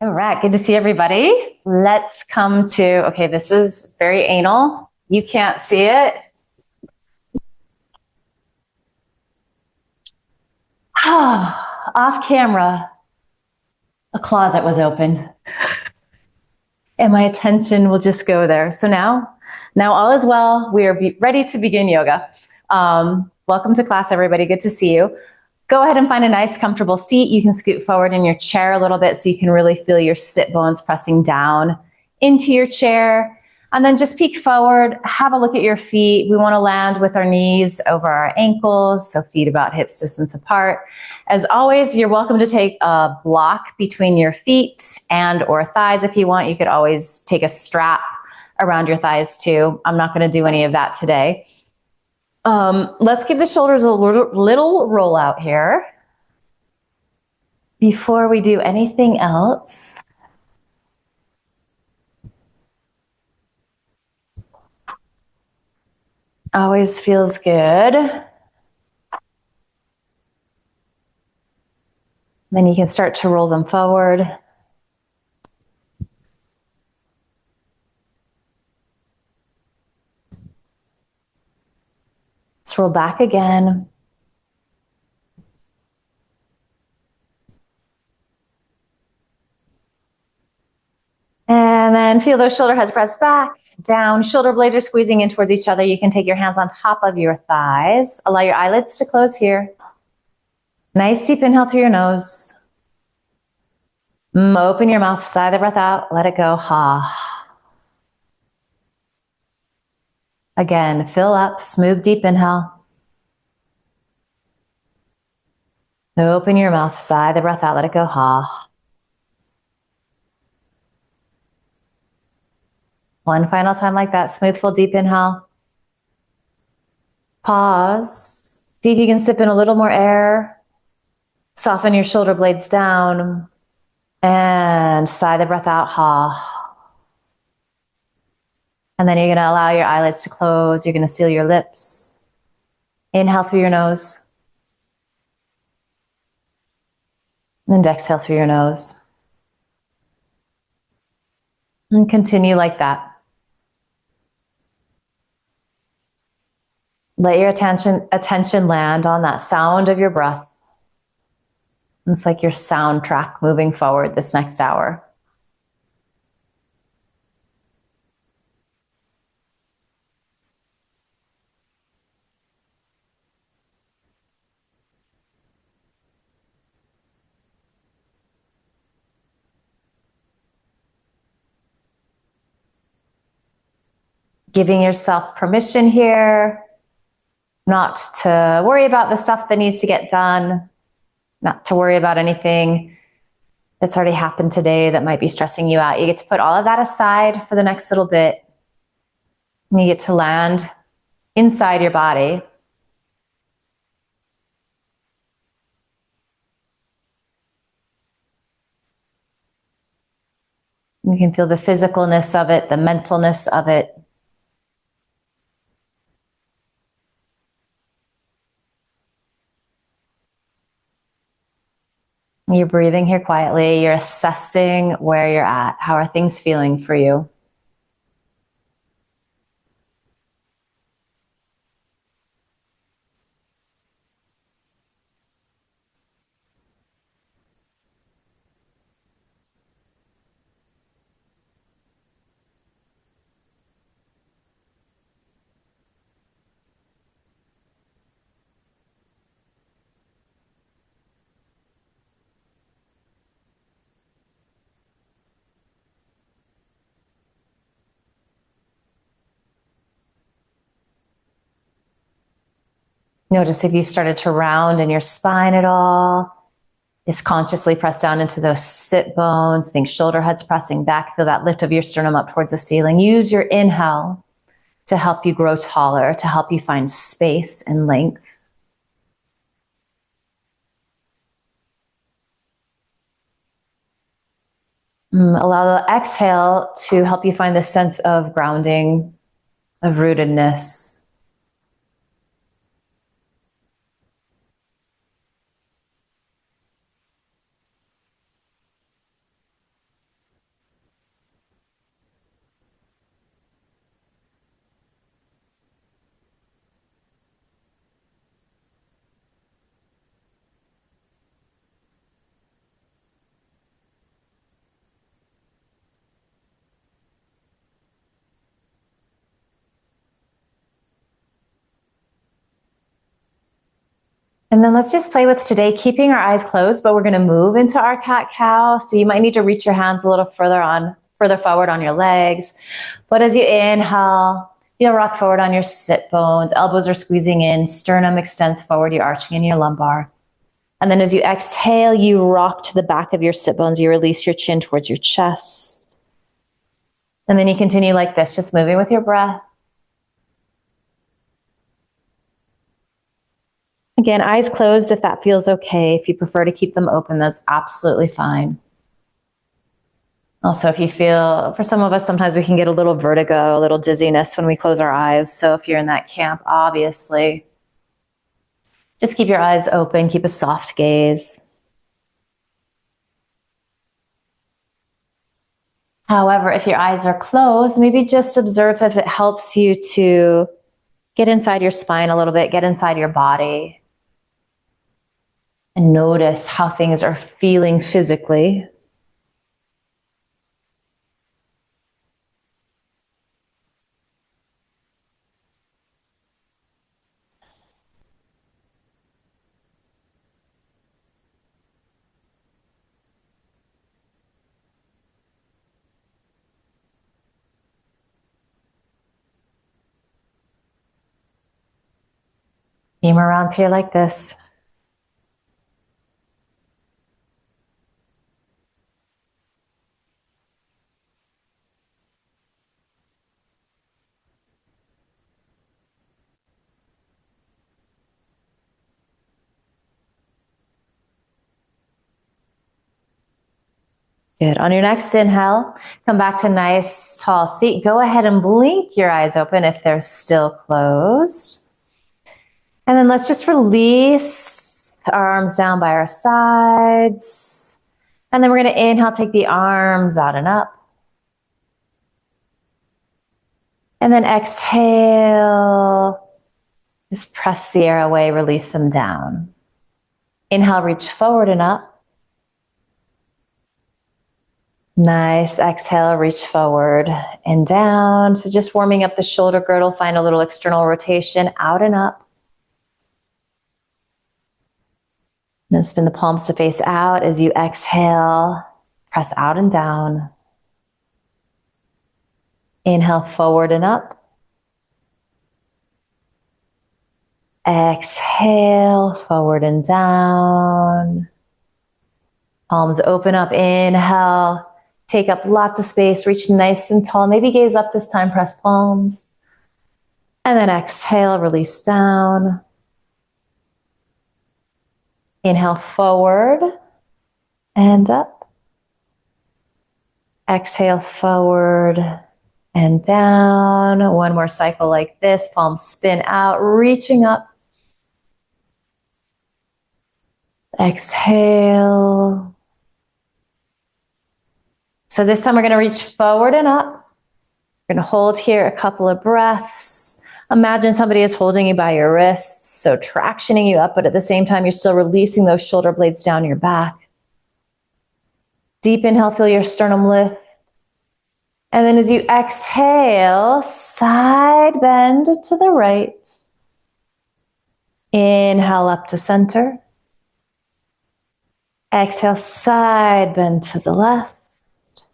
All right, good to see everybody. Let's come to, okay, this is very anal. You can't see it. Off camera, a closet was open and my attention will just go there. So now all is well. We are ready to begin yoga. Welcome to class, everybody. Good to see you. Go ahead and find a nice, comfortable seat. You can scoot forward in your chair a little bit so you can really feel your sit bones pressing down into your chair. And then just peek forward, have a look at your feet. We want to land with our knees over our ankles, so feet about hips distance apart. As always, you're welcome to take a block between your feet and or thighs if you want. You could always take a strap around your thighs too. I'm not going to do any of that today. Let's give the shoulders a little roll out here before we do anything else. Always feels good. Then you can start to roll them forward. Let's roll back again. And then feel those shoulder heads press back, down. Shoulder blades are squeezing in towards each other. You can take your hands on top of your thighs. Allow your eyelids to close here. Nice deep inhale through your nose. Open your mouth, sigh the breath out, let it go. Ha. Again, fill up, smooth, deep inhale. Open your mouth, sigh the breath out, let it go. Ha. One final time like that, smooth, full, deep inhale. Pause. See if you can sip in a little more air. Soften your shoulder blades down. And sigh the breath out, ha. And then you're going to allow your eyelids to close. You're going to seal your lips. Inhale through your nose. And exhale through your nose. And continue like that. Let your attention land on that sound of your breath. It's like your soundtrack moving forward this next hour. Giving yourself permission here not to worry about the stuff that needs to get done, not to worry about anything that's already happened today that might be stressing you out. You get to put all of that aside for the next little bit. And you get to land inside your body. You can feel the physicalness of it, the mentalness of it. You're breathing here quietly. You're assessing where you're at. How are things feeling for you? Notice if you've started to round in your spine at all. Just consciously press down into those sit bones. Think shoulder heads pressing back. Feel that lift of your sternum up towards the ceiling. Use your inhale to help you grow taller, to help you find space and length. Allow the exhale to help you find this sense of grounding, of rootedness. And then let's just play with today, keeping our eyes closed, but we're going to move into our cat-cow. So you might need to reach your hands a little further forward on your legs. But as you inhale, you'll rock forward on your sit bones. Elbows are squeezing in, sternum extends forward, you're arching in your lumbar. And then as you exhale, you rock to the back of your sit bones. You release your chin towards your chest. And then you continue like this, just moving with your breath. Again, eyes closed if that feels okay. If you prefer to keep them open, that's absolutely fine. Also, if you feel, for some of us, sometimes we can get a little vertigo, a little dizziness when we close our eyes. So if you're in that camp, obviously, just keep your eyes open, keep a soft gaze. However, if your eyes are closed, maybe just observe if it helps you to get inside your spine a little bit, get inside your body, and notice how things are feeling physically. Came around here like this. Good. On your next inhale, come back to nice tall seat. Go ahead and blink your eyes open if they're still closed. And then let's just release our arms down by our sides. And then we're going to inhale, take the arms out and up. And then exhale, just press the air away, release them down. Inhale, reach forward and up. Nice. Exhale, reach forward and down. So just warming up the shoulder girdle, find a little external rotation, out and up. Then spin the palms to face out as you exhale, press out and down. Inhale, forward and up. Exhale, forward and down. Palms open up, inhale. Take up lots of space, reach nice and tall. Maybe gaze up this time, press palms. And then exhale, release down. Inhale, forward and up. Exhale, forward and down. One more cycle like this. Palms spin out, reaching up. Exhale. So this time we're going to reach forward and up. We're going to hold here a couple of breaths. Imagine somebody is holding you by your wrists, so tractioning you up, but at the same time, you're still releasing those shoulder blades down your back. Deep inhale, feel your sternum lift. And then as you exhale, side bend to the right. Inhale up to center. Exhale, side bend to the left.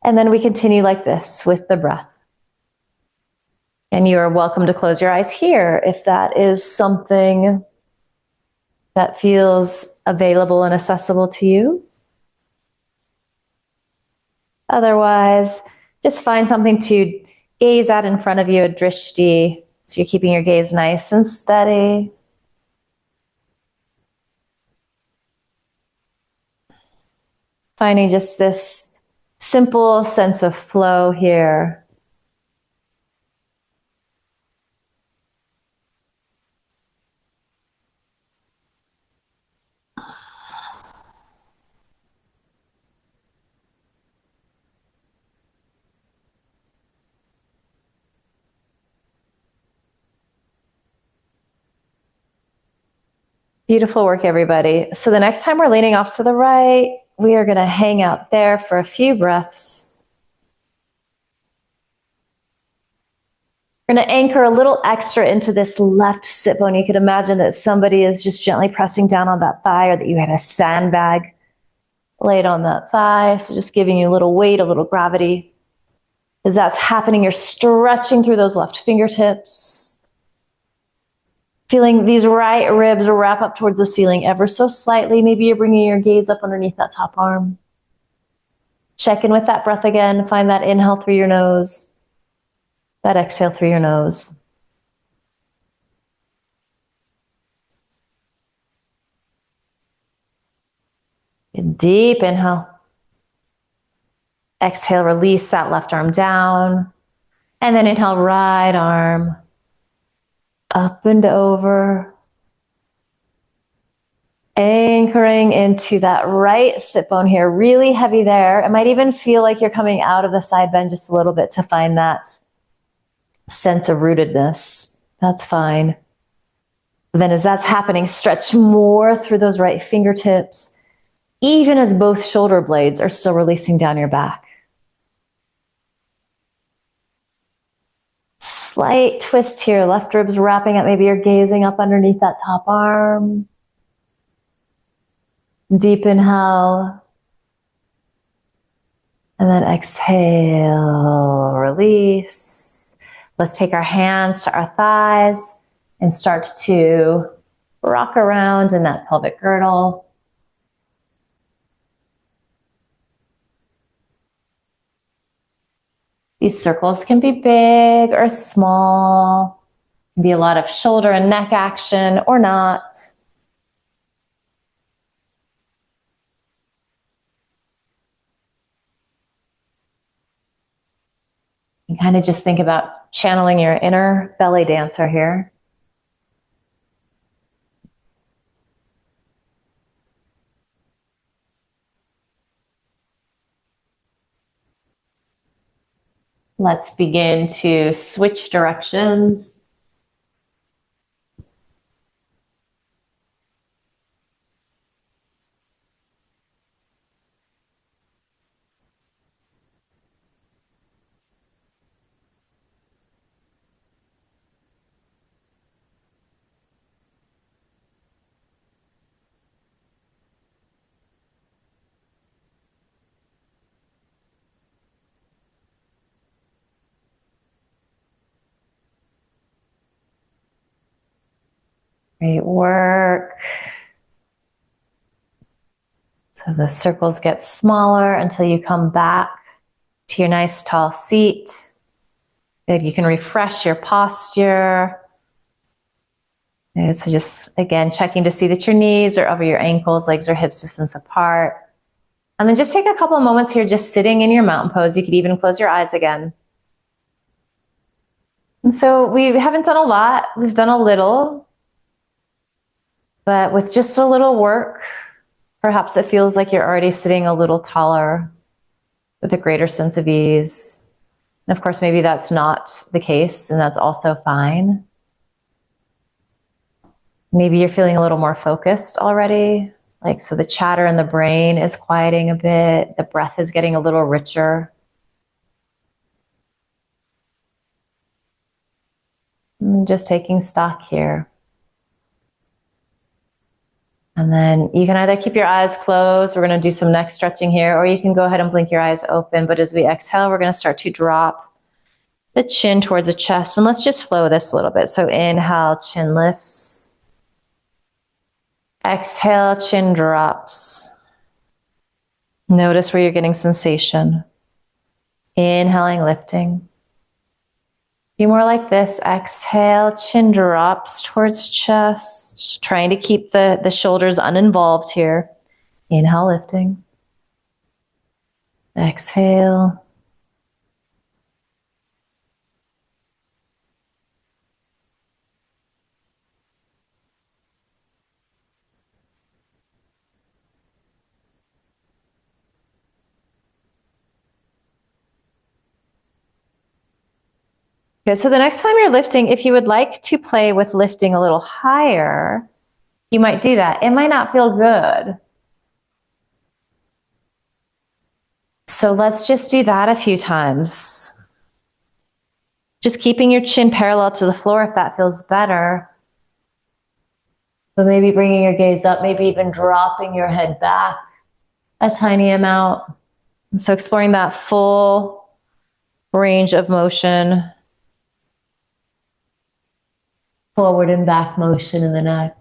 And then we continue like this with the breath. And you are welcome to close your eyes here if that is something that feels available and accessible to you. Otherwise, just find something to gaze at in front of you, a drishti, so you're keeping your gaze nice and steady. Finding just this simple sense of flow here. Beautiful work, everybody. So the next time we're leaning off to the right, we are going to hang out there for a few breaths. We're going to anchor a little extra into this left sit bone. You could imagine that somebody is just gently pressing down on that thigh, or that you had a sandbag laid on that thigh. So just giving you a little weight, a little gravity. As that's happening, you're stretching through those left fingertips. Feeling these right ribs wrap up towards the ceiling ever so slightly. Maybe you're bringing your gaze up underneath that top arm. Check in with that breath again. Find that inhale through your nose, that exhale through your nose. Deep inhale. Exhale, release that left arm down. And then inhale, right arm up and over. Anchoring into that right sit bone here, really heavy there. It might even feel like you're coming out of the side bend just a little bit to find that sense of rootedness. That's fine. But then as that's happening, stretch more through those right fingertips, even as both shoulder blades are still releasing down your back. Slight twist here, left ribs wrapping up. Maybe you're gazing up underneath that top arm. Deep inhale. And then exhale, release. Let's take our hands to our thighs and start to rock around in that pelvic girdle. These circles can be big or small. Can be a lot of shoulder and neck action or not. You kind of just think about channeling your inner belly dancer here. Let's begin to switch directions. Great work. So the circles get smaller until you come back to your nice tall seat. Good. You can refresh your posture. And so just, again, checking to see that your knees are over your ankles, legs or hips distance apart. And then just take a couple of moments here just sitting in your mountain pose. You could even close your eyes again. And so we haven't done a lot. We've done a little. But with just a little work, perhaps it feels like you're already sitting a little taller with a greater sense of ease. And of course, maybe that's not the case, and that's also fine. Maybe you're feeling a little more focused already. Like, so the chatter in the brain is quieting a bit. The breath is getting a little richer. And just taking stock here. And then you can either keep your eyes closed, we're going to do some neck stretching here, or you can go ahead and blink your eyes open. But as we exhale, we're going to start to drop the chin towards the chest. And let's just flow this a little bit. So inhale, chin lifts. Exhale, chin drops. Notice where you're getting sensation. Inhaling, lifting. Be more like this. Exhale, chin drops towards chest. Trying to keep the shoulders uninvolved here. Inhale, lifting. Exhale. Okay, so the next time you're lifting, if you would like to play with lifting a little higher, you might do that. It might not feel good. So let's just do that a few times. Just keeping your chin parallel to the floor if that feels better. But maybe bringing your gaze up, maybe even dropping your head back a tiny amount. So exploring that full range of motion, forward and back motion in the neck.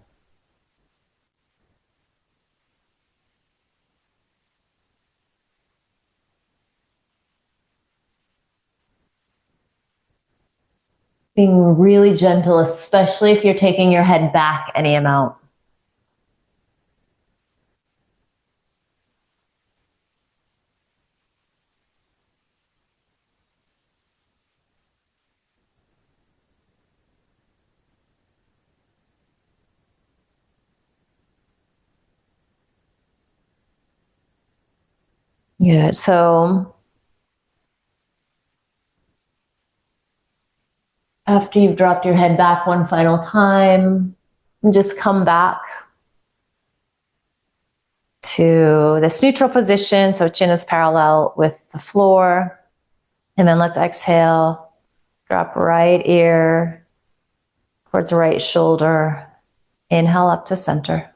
Being really gentle, especially if you're taking your head back any amount. Good. So after you've dropped your head back one final time, just come back to this neutral position. So chin is parallel with the floor. And then let's exhale, drop right ear towards right shoulder. Inhale up to center.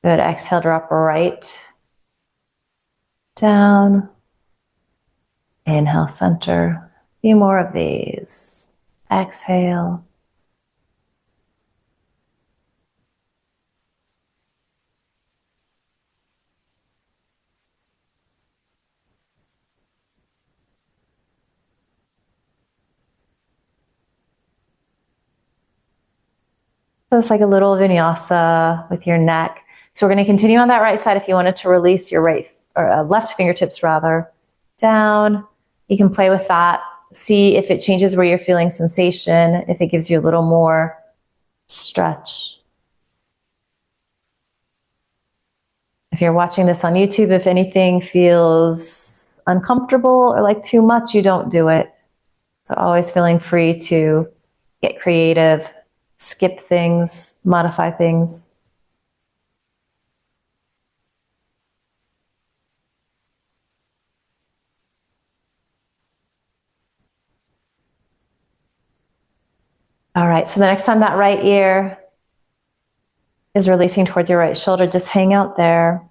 Good. Exhale, drop right down. Inhale, center. A few more of these. Exhale. So it's like a little vinyasa with your neck. So we're going to continue on that right side. If you wanted to release your right or left fingertips rather down, you can play with that. See if it changes where you're feeling sensation, if it gives you a little more stretch. If you're watching this on YouTube, if anything feels uncomfortable or like too much, you don't do it. So always feeling free to get creative, skip things, modify things. All right, so the next time that right ear is releasing towards your right shoulder, just hang out there.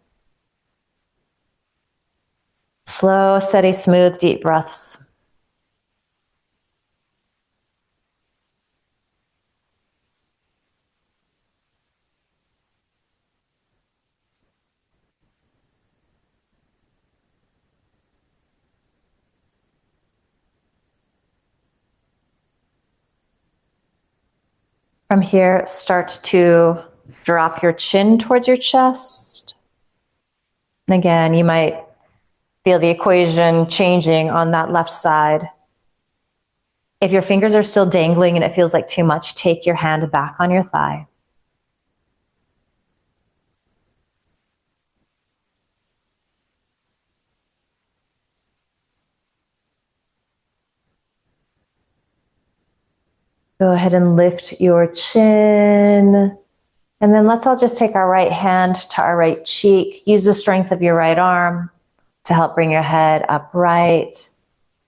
Slow, steady, smooth, deep breaths. From here, start to drop your chin towards your chest. And again, you might feel the equation changing on that left side. If your fingers are still dangling and it feels like too much, take your hand back on your thigh. Go ahead and lift your chin. And then let's all just take our right hand to our right cheek. Use the strength of your right arm to help bring your head upright.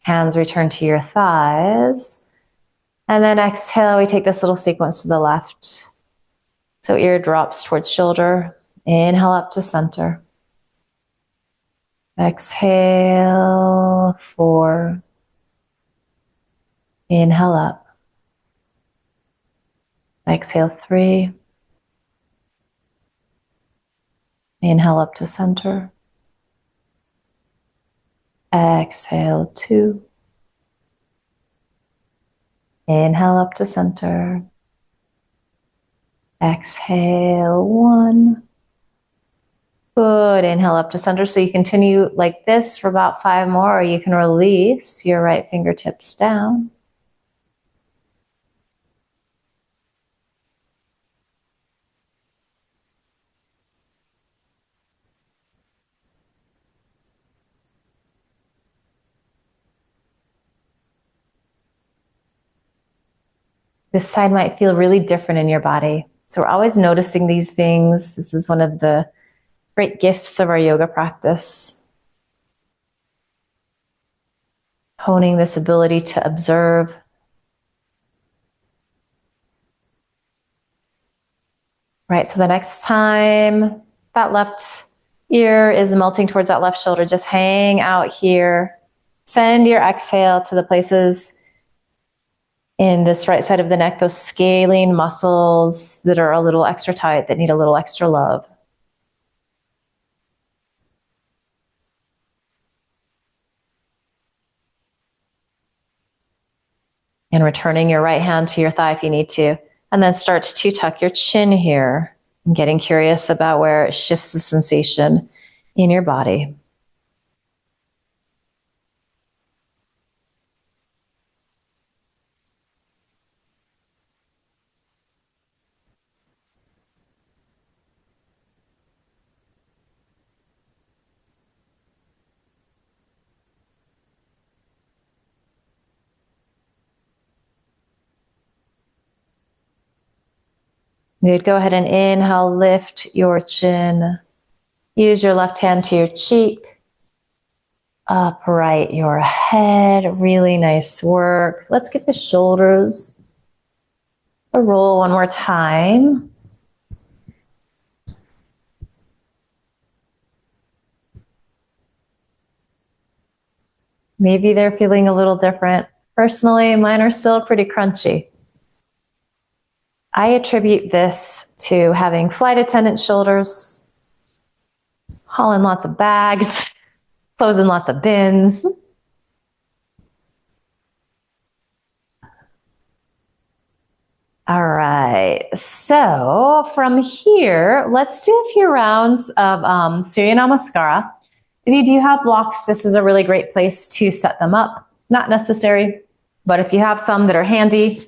Hands return to your thighs. And then exhale, we take this little sequence to the left. So ear drops towards shoulder. Inhale up to center. Exhale, 4. Inhale up. Exhale, 3. Inhale up to center. Exhale, 2. Inhale up to center. Exhale, 1. Good. Inhale up to center. So you continue like this for about 5 more, or you can release your right fingertips down. This side might feel really different in your body. So we're always noticing these things. This is one of the great gifts of our yoga practice. Honing this ability to observe. Right, so the next time that left ear is melting towards that left shoulder, just hang out here. Send your exhale to the places in this right side of the neck, those scalene muscles that are a little extra tight, that need a little extra love. And returning your right hand to your thigh if you need to. And then start to tuck your chin here. And getting curious about where it shifts the sensation in your body. Good. Go ahead and inhale, lift your chin. Use your left hand to your cheek. Upright your head. Really nice work. Let's get the shoulders a roll one more time. Maybe they're feeling a little different. Personally, mine are still pretty crunchy. I attribute this to having flight attendant shoulders, hauling lots of bags, closing lots of bins. All right, so from here, let's do a few rounds of Surya Namaskara. If you do have blocks, this is a really great place to set them up. Not necessary, but if you have some that are handy,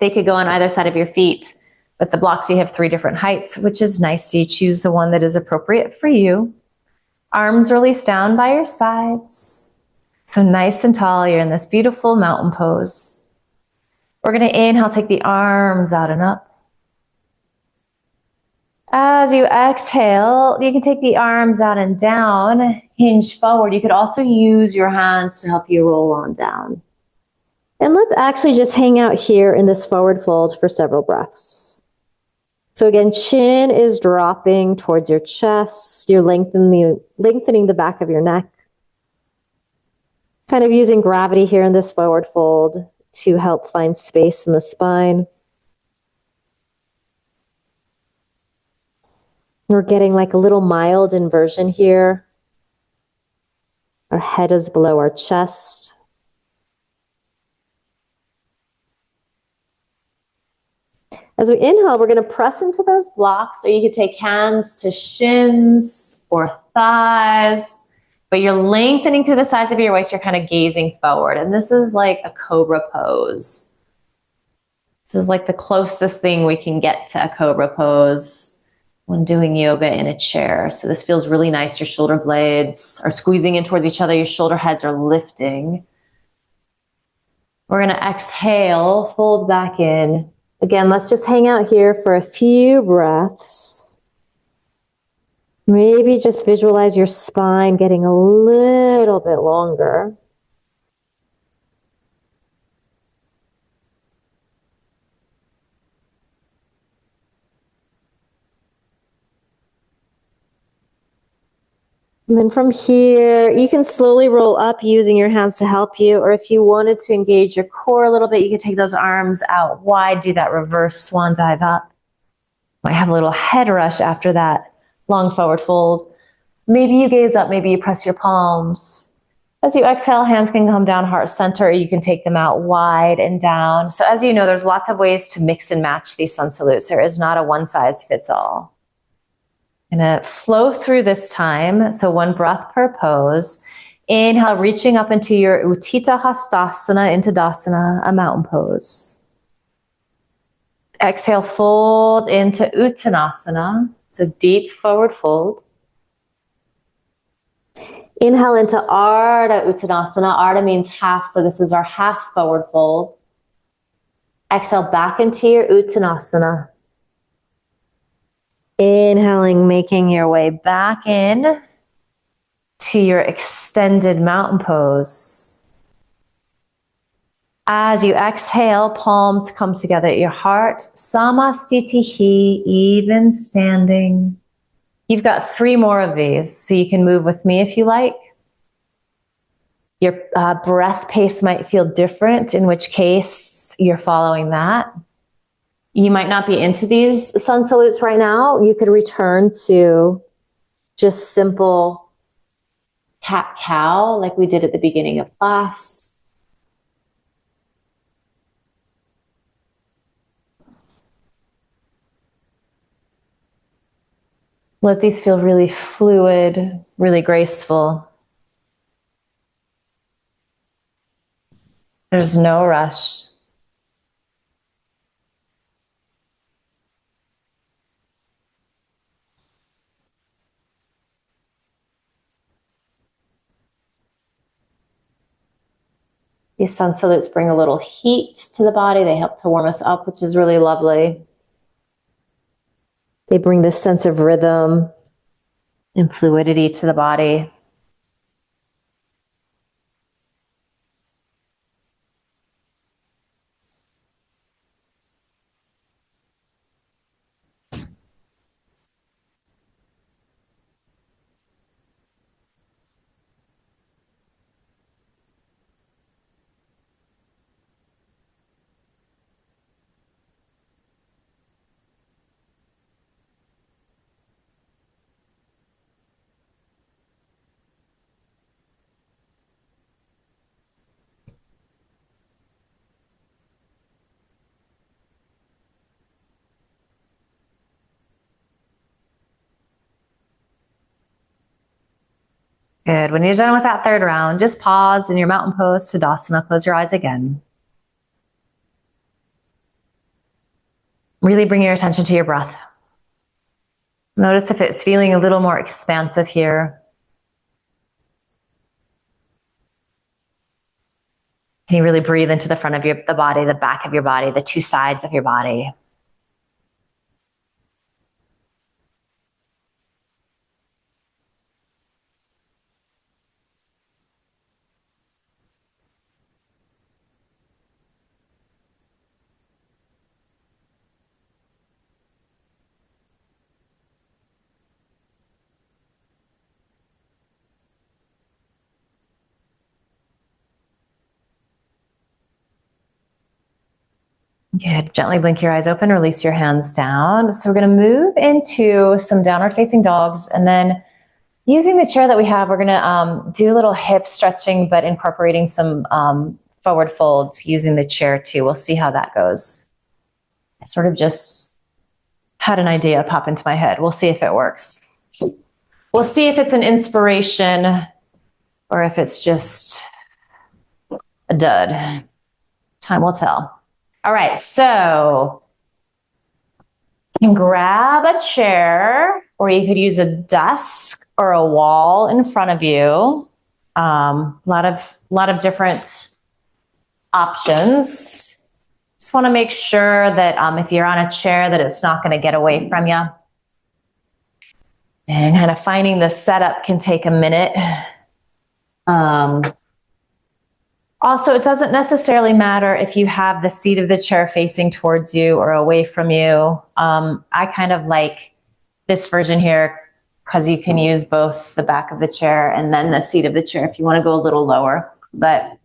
they could go on either side of your feet. But the blocks, you have 3 different heights, which is nice. So you choose the one that is appropriate for you. Arms release down by your sides. So nice and tall, you're in this beautiful mountain pose. We're going to inhale, take the arms out and up. As you exhale, you can take the arms out and down, hinge forward. You could also use your hands to help you roll on down. And let's actually just hang out here in this forward fold for several breaths. So again, chin is dropping towards your chest. You're lengthening the back of your neck. Kind of using gravity here in this forward fold to help find space in the spine. We're getting like a little mild inversion here. Our head is below our chest. As we inhale, we're going to press into those blocks, or you could take hands to shins or thighs, but you're lengthening through the sides of your waist. You're kind of gazing forward. And this is like a cobra pose. This is like the closest thing we can get to a cobra pose when doing yoga in a chair. So this feels really nice. Your shoulder blades are squeezing in towards each other. Your shoulder heads are lifting. We're going to exhale, fold back in. Again, let's just hang out here for a few breaths. Maybe just visualize your spine getting a little bit longer. And then from here, you can slowly roll up using your hands to help you, or if you wanted to engage your core a little bit, you could take those arms out wide, do that reverse swan dive up. Might have a little head rush after that long forward fold. Maybe you gaze up, maybe you press your palms. As you exhale, hands can come down heart center, or you can take them out wide and down. So as you know, there's lots of ways to mix and match these sun salutes. There is not a one size fits all. Gonna flow through this time. So 1 breath per pose. Inhale, reaching up into your Utthita Hastasana, into Tadasana, a mountain pose. Exhale, fold into Uttanasana. So deep forward fold. Inhale into Ardha Uttanasana. Ardha means half, so this is our half forward fold. Exhale back into your Uttanasana. Inhaling, making your way back in. to your extended mountain pose. As you exhale, palms come together at your heart. Samastitihi, even standing. You've got 3 more of these, so you can move with me if you like. Your breath pace might feel different, in which case you're following that. You might not be into these sun salutes right now. You could return to just simple cat-cow like we did at the beginning of class. Let these feel really fluid, really graceful. There's no rush. These sun salutes bring a little heat to the body. They help to warm us up, which is really lovely. They bring this sense of rhythm and fluidity to the body. Good. When you're done with that 3rd round, just pause in your mountain pose, Tadasana. Close your eyes again. Really bring your attention to your breath. Notice if it's feeling a little more expansive here. Can you really breathe into the front of the body, the back of your body, the 2 sides of your body? Good. Gently blink your eyes open, release your hands down. So we're going to move into some downward facing dogs, and then using the chair that we have, we're going to do a little hip stretching, but incorporating some forward folds using the chair too. We'll see how that goes. I sort of just had an idea pop into my head. We'll see if it works. We'll see if it's an inspiration or if it's just a dud. Time will tell. All right, so you can grab a chair, or you could use a desk or a wall in front of you. A lot of different options. Just want to make sure that if you're on a chair, that it's not going to get away from you. And kind of finding the setup can take a minute. Also, it doesn't necessarily matter if you have the seat of the chair facing towards you or away from you. I kind of like this version here because you can use both the back of the chair and then the seat of the chair if you want to go a little lower. But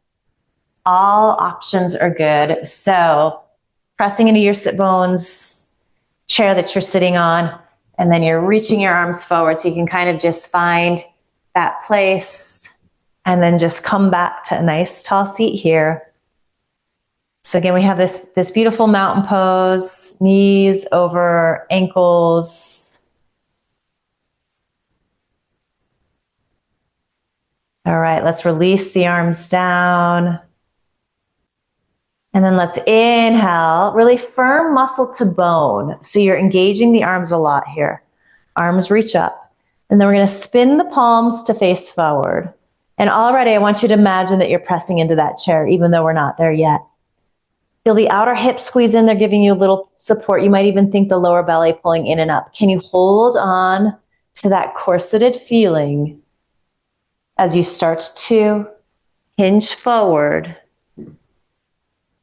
all options are good. So pressing into your sit bones, chair that you're sitting on, and then you're reaching your arms forward so you can kind of just find that place. And then just come back to a nice tall seat here. So again, we have this beautiful mountain pose, knees over ankles. All right, let's release the arms down. And then let's inhale, really firm muscle to bone. So you're engaging the arms a lot here. Arms reach up. And then we're going to spin the palms to face forward. And already I want you to imagine that you're pressing into that chair, even though we're not there yet. Feel the outer hips squeeze in. They're giving you a little support. You might even think the lower belly pulling in and up. Can you hold on to that corseted feeling as you start to hinge forward.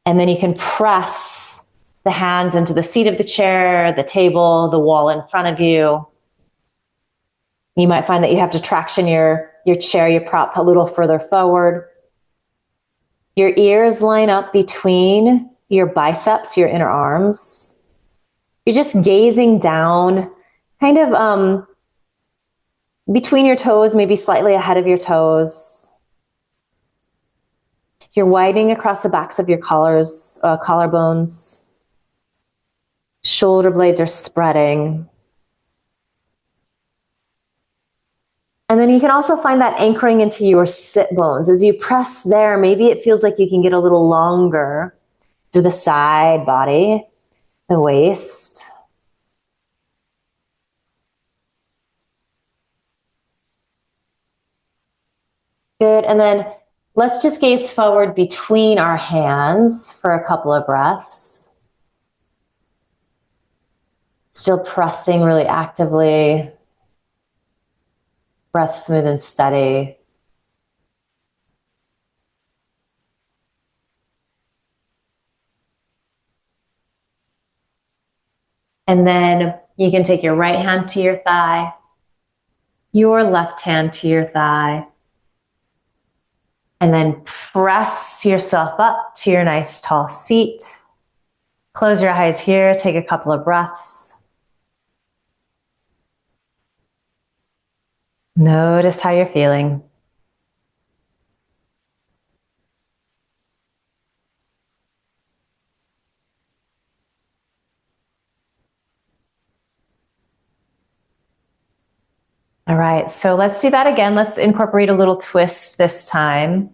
And then you can press the hands into the seat of the chair, the table, the wall in front of you. You might find that you have to traction your chair, your prop a little further forward. Your ears line up between your biceps, your inner arms. You're just gazing down, kind of between your toes, maybe slightly ahead of your toes. You're widening across the backs of your collarbones. Shoulder blades are spreading. And then you can also find that anchoring into your sit bones. As you press there, maybe it feels like you can get a little longer through the side body, the waist. Good, and then let's just gaze forward between our hands for a couple of breaths. Still pressing really actively. Breath smooth and steady. And then you can take your right hand to your thigh, your left hand to your thigh, and then press yourself up to your nice tall seat. Close your eyes here, take a couple of breaths. Notice how you're feeling. All right, so let's do that again. Let's incorporate a little twist this time.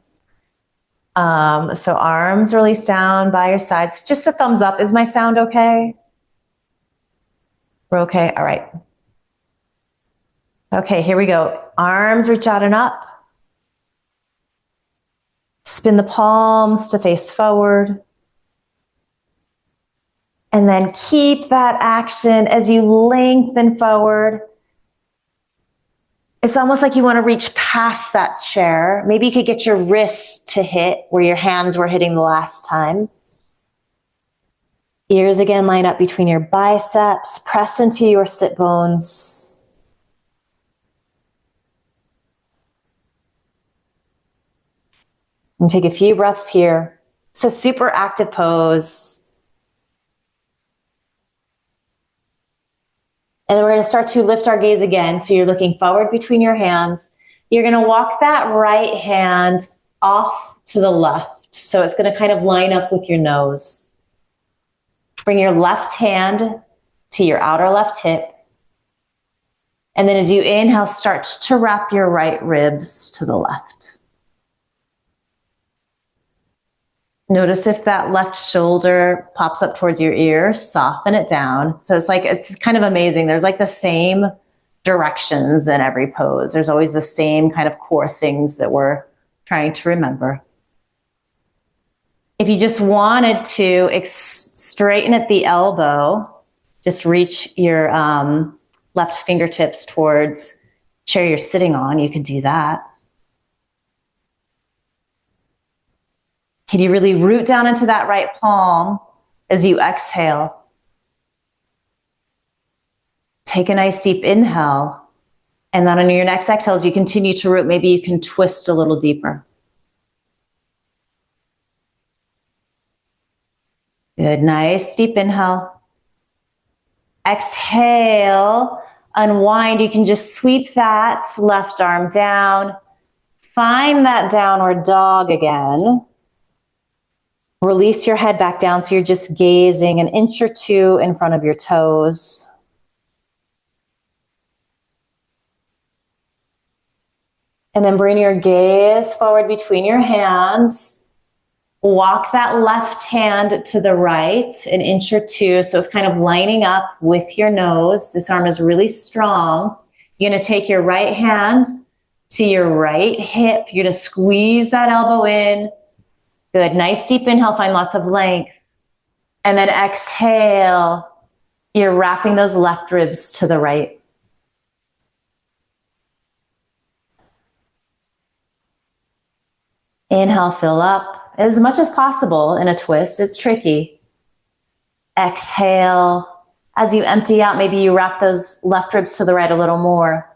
So arms release down by your sides. Just a thumbs up. Is my sound okay? We're okay? All right. Okay, here we go. Arms reach out and up. Spin the palms to face forward. And then keep that action as you lengthen forward. It's almost like you want to reach past that chair. Maybe you could get your wrists to hit where your hands were hitting the last time. Ears again line up between your biceps. Press into your sit bones. And take a few breaths here. So super active pose. And then we're going to start to lift our gaze again. So you're looking forward between your hands. You're going to walk that right hand off to the left. So it's going to kind of line up with your nose. Bring your left hand to your outer left hip. And then as you inhale, start to wrap your right ribs to the left. Notice if that left shoulder pops up towards your ear, soften it down. So it's kind of amazing. There's like the same directions in every pose. There's always the same kind of core things that we're trying to remember. If you just wanted to straighten at the elbow, just reach your left fingertips towards the chair you're sitting on. You could do that. Can you really root down into that right palm as you exhale? Take a nice deep inhale. And then on your next exhale, as you continue to root, maybe you can twist a little deeper. Good, nice deep inhale. Exhale, unwind. You can just sweep that left arm down. Find that downward dog again. Release your head back down so you're just gazing an inch or two in front of your toes. And then bring your gaze forward between your hands. Walk that left hand to the right an inch or two. So it's kind of lining up with your nose. This arm is really strong. You're going to take your right hand to your right hip. You're going to squeeze that elbow in. Good, nice deep inhale, find lots of length. And then exhale, you're wrapping those left ribs to the right. Inhale, fill up as much as possible in a twist. It's tricky. Exhale. As you empty out, maybe you wrap those left ribs to the right a little more.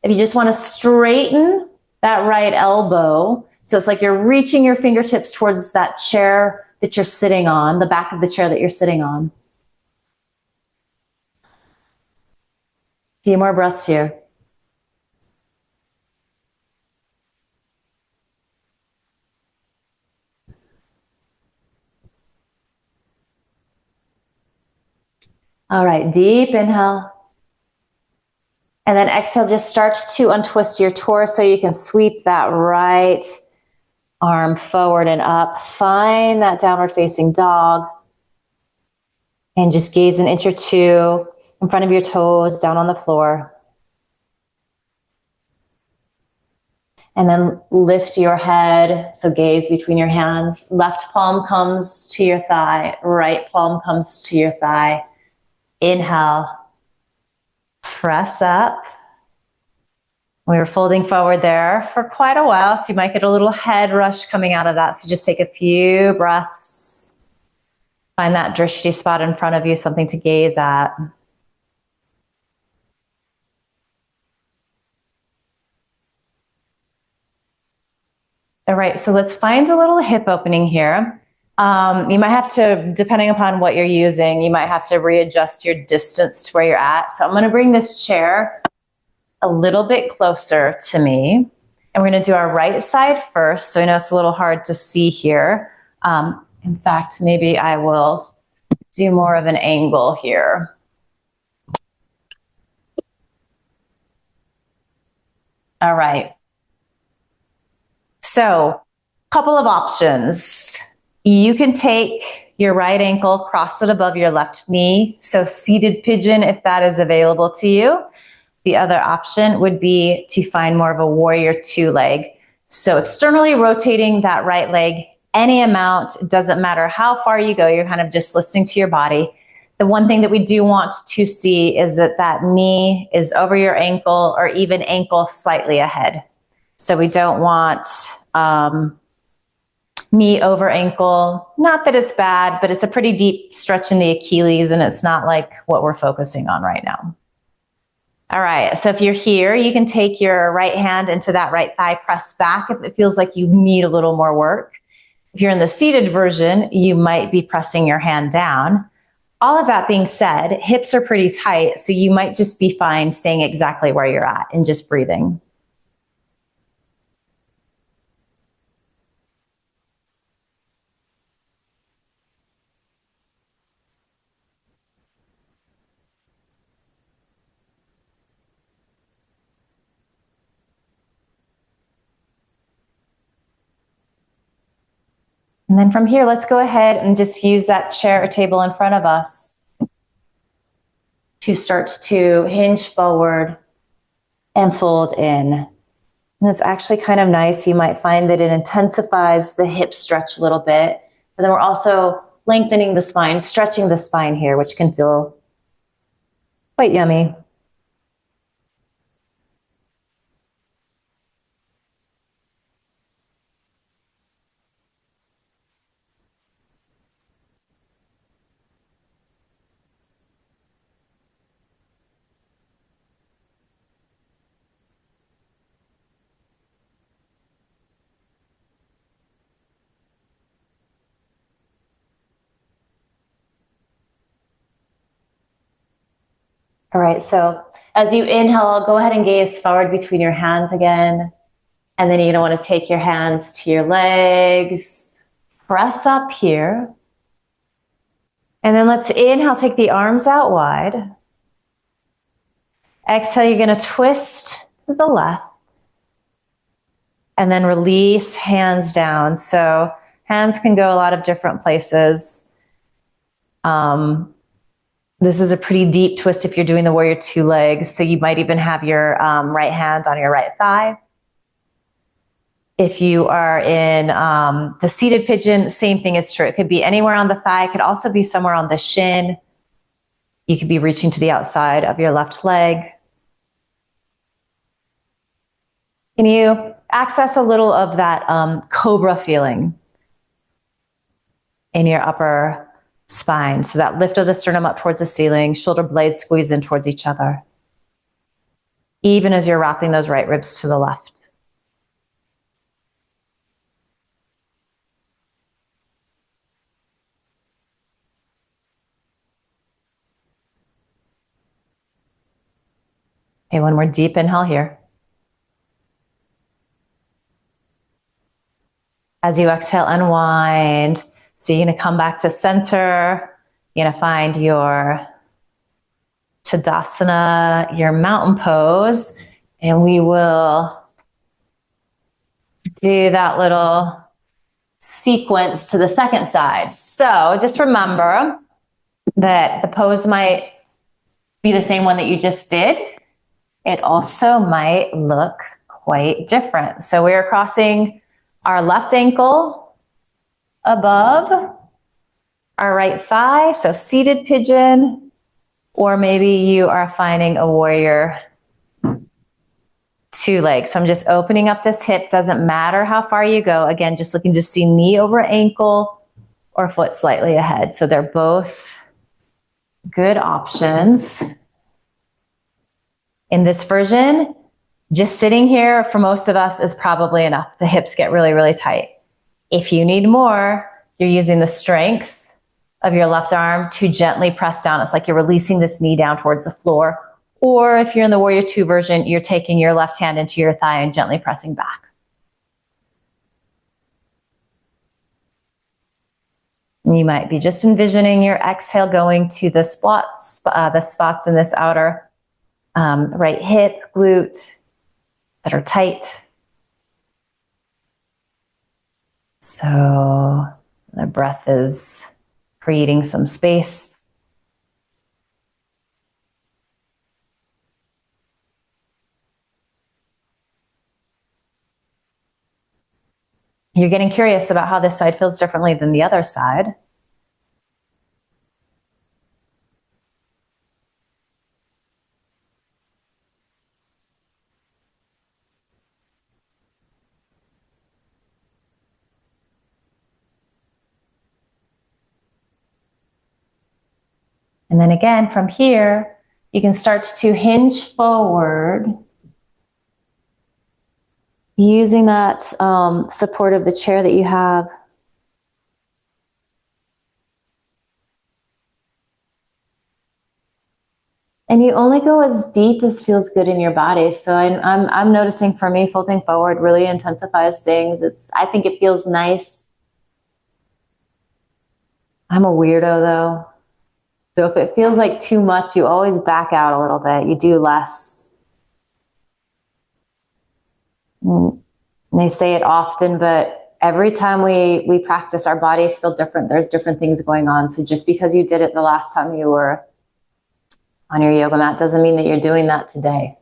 If you just want to straighten that right elbow, so it's like you're reaching your fingertips towards that chair that you're sitting on, the back of the chair that you're sitting on. A few more breaths here. All right, deep inhale. And then exhale, just start to untwist your torso. You can sweep that right arm forward and up. Find that downward facing dog. And just gaze an inch or two in front of your toes, down on the floor. And then lift your head, so gaze between your hands. Left palm comes to your thigh, right palm comes to your thigh. Inhale, press up. We were folding forward there for quite a while, so you might get a little head rush coming out of that. So just take a few breaths. Find that drishti spot in front of you, something to gaze at. All right, so let's find a little hip opening here. You might have to, depending upon what you're using, you might have to readjust your distance to where you're at. So I'm gonna bring this chair a little bit closer to me. And we're gonna do our right side first. So I know it's a little hard to see here. In fact, maybe I will do more of an angle here. All right. So, couple of options. You can take your right ankle, cross it above your left knee. So seated pigeon, if that is available to you. The other option would be to find more of a warrior two leg. So externally rotating that right leg any amount, it doesn't matter how far you go, you're kind of just listening to your body. The one thing that we do want to see is that that knee is over your ankle or even ankle slightly ahead. So we don't want knee over ankle. Not that it's bad, but it's a pretty deep stretch in the Achilles and it's not like what we're focusing on right now. All right, so if you're here, you can take your right hand into that right thigh, press back if it feels like you need a little more work. If you're in the seated version, you might be pressing your hand down. All of that being said, hips are pretty tight, so you might just be fine staying exactly where you're at and just breathing. And then from here, let's go ahead and just use that chair or table in front of us to start to hinge forward and fold in. And it's actually kind of nice. You might find that it intensifies the hip stretch a little bit, but then we're also lengthening the spine, stretching the spine here, which can feel quite yummy. All right, so as you inhale, go ahead and gaze forward between your hands again. And then you're gonna wanna take your hands to your legs, press up here. And then let's inhale, take the arms out wide. Exhale, you're gonna twist to the left. And then release hands down. So hands can go a lot of different places. This is a pretty deep twist if you're doing the warrior two legs. So you might even have your right hand on your right thigh. If you are in the seated pigeon, same thing is true. It could be anywhere on the thigh. It could also be somewhere on the shin. You could be reaching to the outside of your left leg. Can you access a little of that cobra feeling in your upper spine. So that lift of the sternum up towards the ceiling, shoulder blades squeeze in towards each other, even as you're wrapping those right ribs to the left. Okay, one more deep inhale here. As you exhale, unwind. So you're gonna come back to center. You're gonna find your Tadasana, your mountain pose, and we will do that little sequence to the second side. So just remember that the pose might be the same one that you just did. It also might look quite different. So we are crossing our left ankle above our right thigh, so seated pigeon, or maybe you are finding a warrior two legs. So I'm just opening up this hip. Doesn't matter how far you go. Again, just looking to see knee over ankle or foot slightly ahead. So they're both good options. In this version, just sitting here for most of us is probably enough. The hips get really, really tight. If you need more, you're using the strength of your left arm to gently press down. It's like you're releasing this knee down towards the floor. Or if you're in the Warrior Two version, you're taking your left hand into your thigh and gently pressing back. You might be just envisioning your exhale going to the spots in this outer right hip, glute that are tight. So the breath is creating some space. You're getting curious about how this side feels differently than the other side. And then again, from here, you can start to hinge forward using that support of the chair that you have. And you only go as deep as feels good in your body. So I'm noticing for me, folding forward really intensifies things. I think it feels nice. I'm a weirdo though. So if it feels like too much, you always back out a little bit. You do less. And they say it often, but every time we practice, our bodies feel different. There's different things going on. So just because you did it the last time you were on your yoga mat doesn't mean that you're doing that today.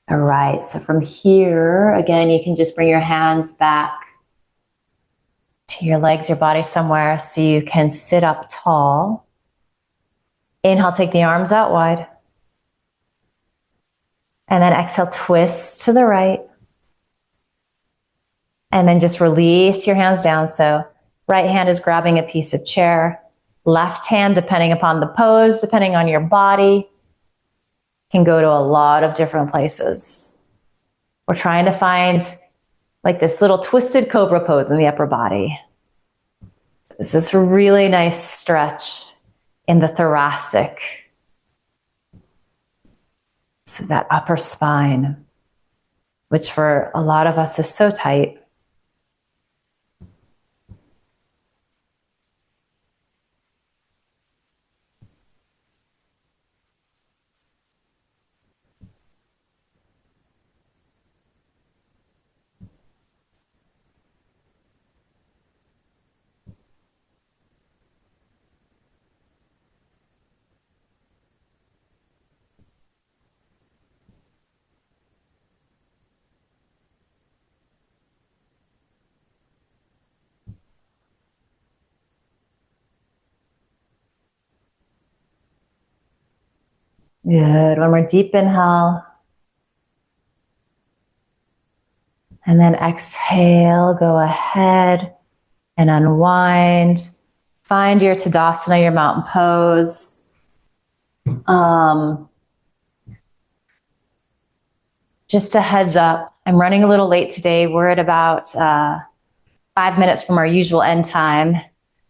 All right, so from here, again, you can just bring your hands back to your legs, your body somewhere so you can sit up tall. Inhale, take the arms out wide. And then exhale, twist to the right. And then just release your hands down. So right hand is grabbing a piece of chair. Left hand, depending upon the pose, depending on your body, can go to a lot of different places. We're trying to find like this little twisted cobra pose in the upper body. This is a really nice stretch in the thoracic. So that upper spine, which for a lot of us is so tight. Good. One more deep inhale. And then exhale, go ahead and unwind. Find your Tadasana, your mountain pose. Just a heads up, I'm running a little late today. We're at about 5 minutes from our usual end time. I'm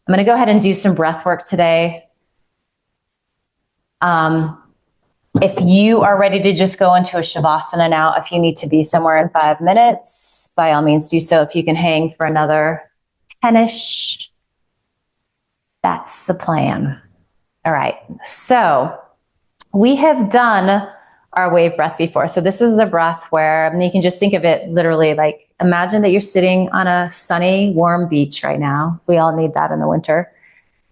going to go ahead and do some breath work today. If you are ready to just go into a Shavasana now, if you need to be somewhere in 5 minutes, by all means do so. If you can hang for another 10-ish, that's the plan. All right, so we have done our wave breath before. So this is the breath where, and you can just think of it literally like, imagine that you're sitting on a sunny, warm beach right now. We all need that in the winter.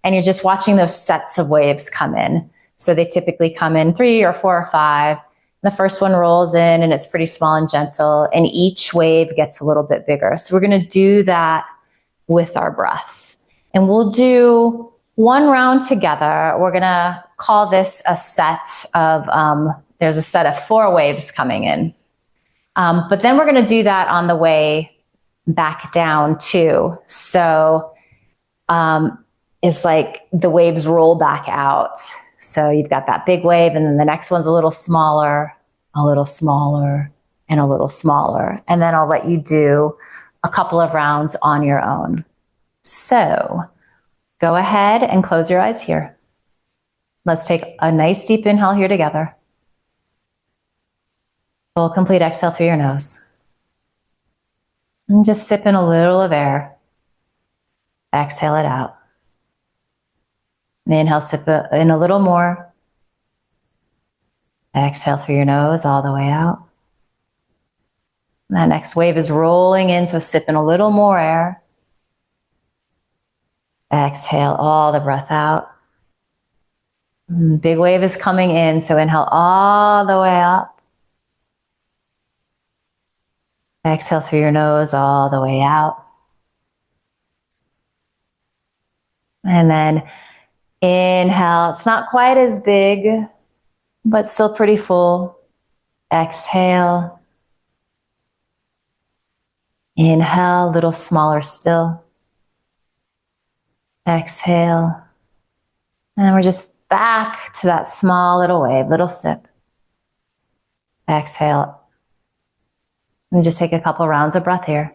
And you're just watching those sets of waves come in. So they typically come in 3 or 4 or 5. The first one rolls in and it's pretty small and gentle, and each wave gets a little bit bigger. So we're going to do that with our breath. And we'll do one round together. We're going to call this a set of, there's a set of 4 waves coming in. But then we're going to do that on the way back down too. So it's like the waves roll back out. So you've got that big wave, and then the next one's a little smaller, and a little smaller. And then I'll let you do a couple of rounds on your own. So go ahead and close your eyes here. Let's take a nice deep inhale here together. Full complete exhale through your nose. And just sip in a little of air. Exhale it out. Inhale, sip in a little more. Exhale through your nose all the way out. That next wave is rolling in, so sip in a little more air. Exhale all the breath out. Big wave is coming in, so inhale all the way up. Exhale through your nose all the way out. And then inhale, it's not quite as big, but still pretty full. Exhale. Inhale, a little smaller still. Exhale. And we're just back to that small little wave, little sip. Exhale. And just take a couple rounds of breath here.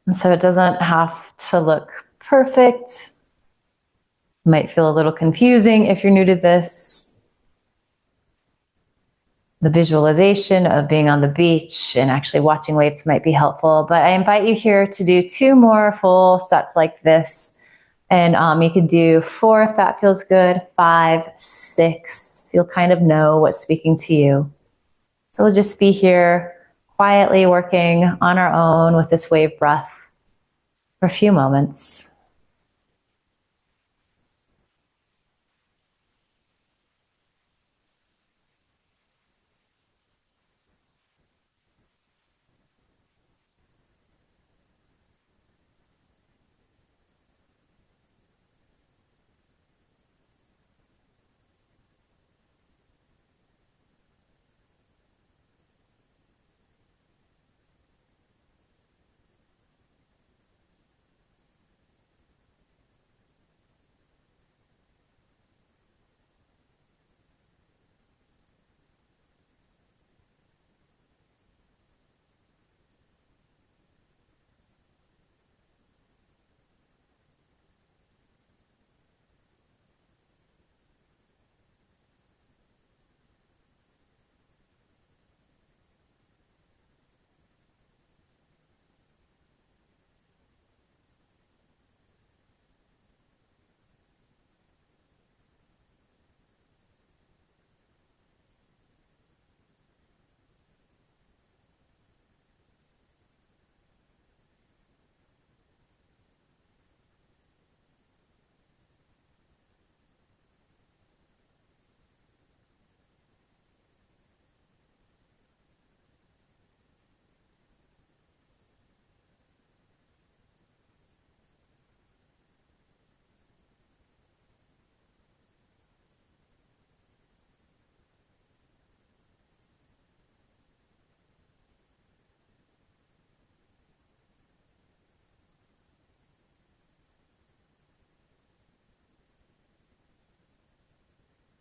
And so it doesn't have to look perfect. It might feel a little confusing if you're new to this. The visualization of being on the beach and actually watching waves might be helpful, but I invite you here to do 2 more full sets like this. And you could do 4 if that feels good, 5, 6. You'll kind of know what's speaking to you. So we'll just be here quietly working on our own with this wave breath for a few moments.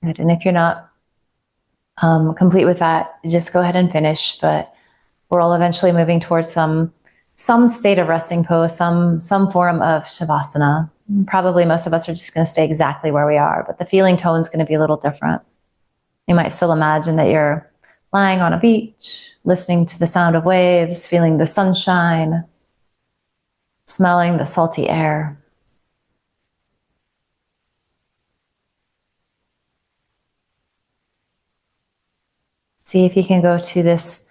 Good. And if you're not complete with that, just go ahead and finish. But we're all eventually moving towards some state of resting pose, some form of shavasana. Probably most of us are just going to stay exactly where we are, but the feeling tone is going to be a little different. You might still imagine that you're lying on a beach, listening to the sound of waves, feeling the sunshine, smelling the salty air. See if you can go to this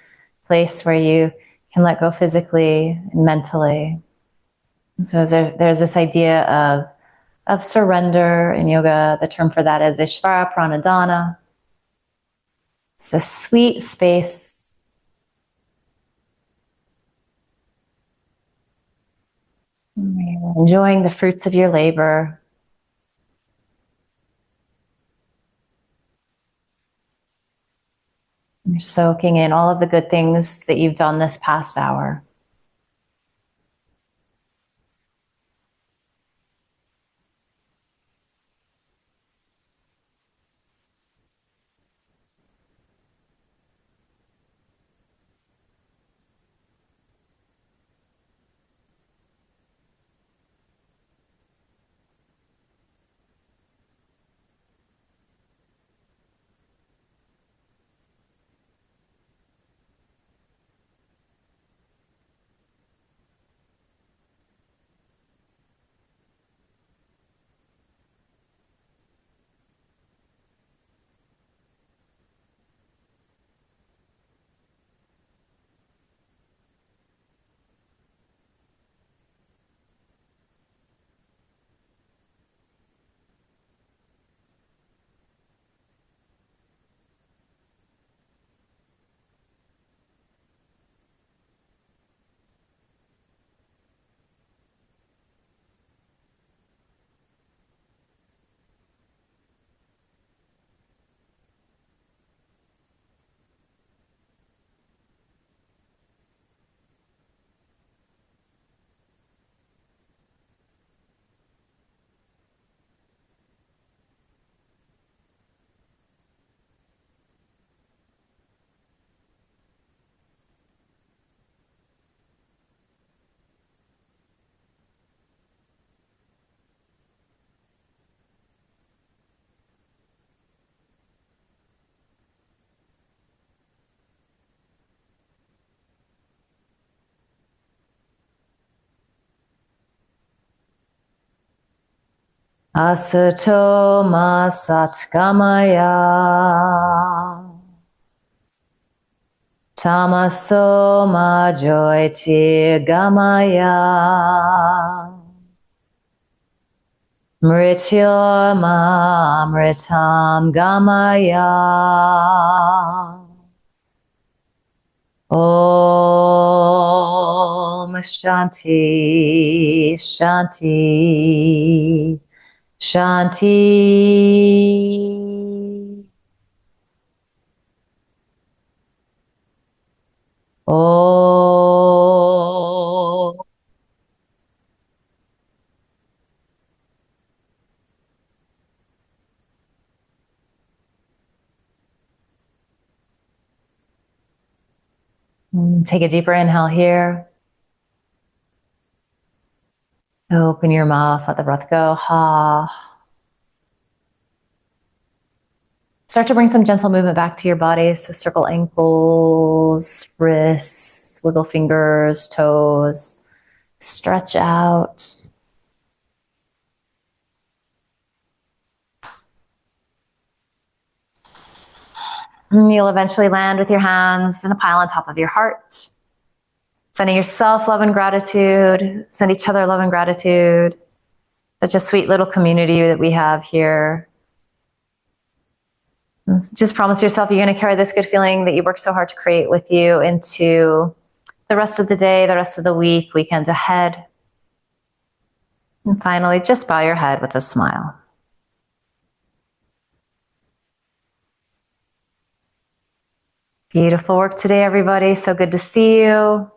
place where you can let go physically and mentally. And so there's this idea of surrender in yoga. The term for that is Ishvara Pranadhana. It's a sweet space where you're enjoying the fruits of your labor. You're soaking in all of the good things that you've done this past hour. Asato ma satgamaya. Tamaso ma jyotirgamaya. Mrityorma amritam gamaya. Om Shanti Shanti Shanti. Om. Take a deeper inhale here. Open your mouth, let the breath go. Ha. Start to bring some gentle movement back to your body. So circle ankles, wrists, wiggle fingers, toes. Stretch out. And you'll eventually land with your hands in a pile on top of your heart. Sending yourself love and gratitude. Send each other love and gratitude. Such a sweet little community that we have here. Just promise yourself you're going to carry this good feeling that you worked so hard to create with you into the rest of the day, the rest of the week, weekends ahead. And finally, just bow your head with a smile. Beautiful work today, everybody. So good to see you.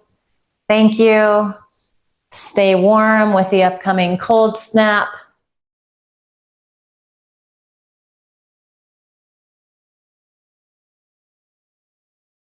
Thank you. Stay warm with the upcoming cold snap.